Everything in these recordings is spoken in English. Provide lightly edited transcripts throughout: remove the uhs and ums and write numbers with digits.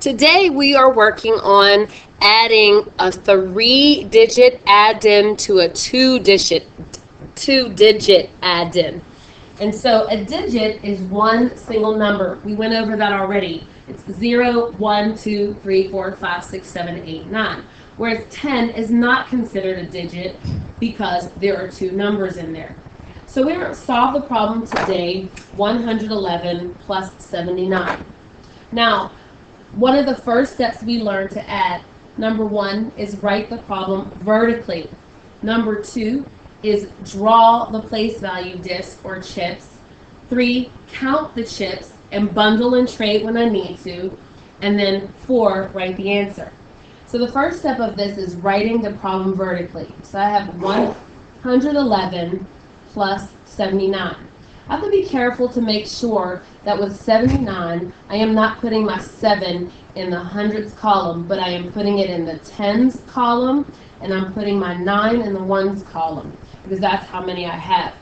Today we are working on adding a 3-digit addend to a two-digit addend. And so a digit is one single number. We went over that already. It's 0, 1, 2, 3, 4, 5, 6, 7, 8, 9. Whereas 10 is not considered a digit because there are two numbers in there. So we're going to solve the problem today, 111 plus 79. Now, one of the first steps we learn to add, number 1, is write the problem vertically. Number 2 is draw the place value disc or chips. 3, count the chips and bundle and trade when I need to. And then 4, write the answer. So the first step of this is writing the problem vertically. So I have 111 plus 79. I have to be careful to make sure that with 79, I am not putting my 7 in the hundreds column, but I am putting it in the tens column, and I'm putting my 9 in the ones column, because that's how many I have.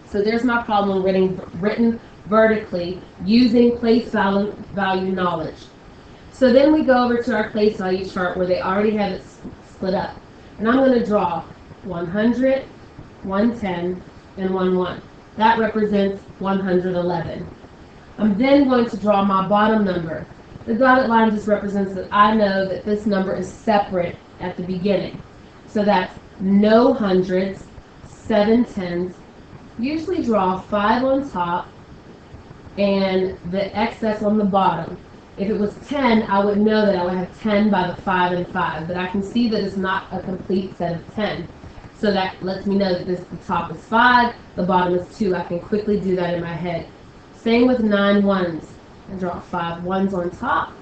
So there's my problem written vertically using place value knowledge. So then we go over to our place value chart where they already have it split up. And I'm going to draw 100, 110, and 11. That represents 111. I'm then going to draw my bottom number. The dotted line just represents that I know that this number is separate at the beginning. So that's no hundreds, 7 tens. Usually draw 5 on top and the excess on the bottom. If it was 10, I would know that I would have 10 by the 5 and 5, but I can see that it's not a complete set of 10. So that lets me know that the top is 5, the bottom is 2. I can quickly do that in my head. Same with 9 ones. I draw 5 ones on top,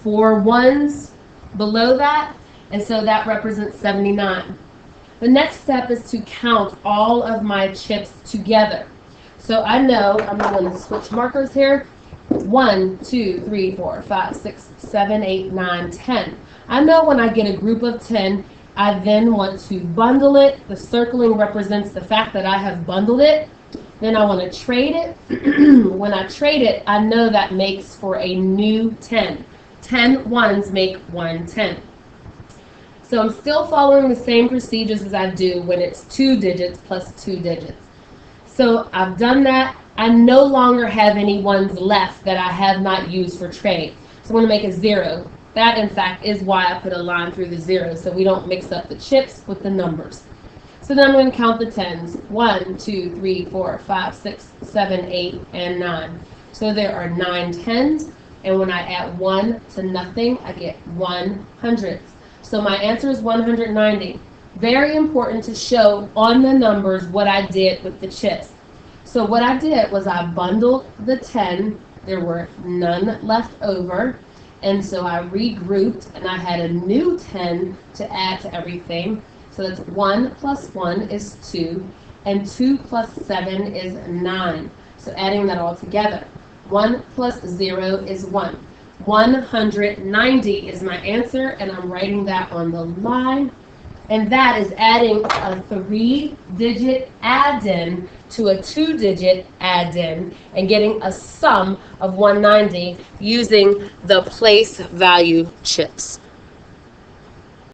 4 ones below that, and so that represents 79. The next step is to count all of my chips together. So I know, I'm going to switch markers here. 1, 2, 3, 4, 5, 6, 7, 8, 9, 10. I know when I get a group of 10, I then want to bundle it. The circling represents the fact that I have bundled it. Then I want to trade it. When I trade it, I know that makes for a new 10. 10 ones make 1 10. So I'm still following the same procedures as I do when it's 2 digits plus 2 digits. So I've done that. I no longer have any ones left that I have not used for trade. So I'm going to make a 0. That, in fact, is why I put a line through the 0, so we don't mix up the chips with the numbers. So then I'm going to count the tens. 1, 2, 3, 4, 5, 6, 7, 8, and 9. So there are 9 tens, and when I add 1 to nothing, I get 1 hundredths. So my answer is 190. Very important to show on the numbers what I did with the chips. So what I did was I bundled the 10. There were none left over. And so I regrouped, and I had a new 10 to add to everything. So that's 1 plus 1 is 2, and 2 plus 7 is 9. So adding that all together, 1 plus 0 is 1. 190 is my answer, and I'm writing that on the line. And that is adding a 3-digit addend to a 2-digit addend and getting a sum of 190 using the place value chips.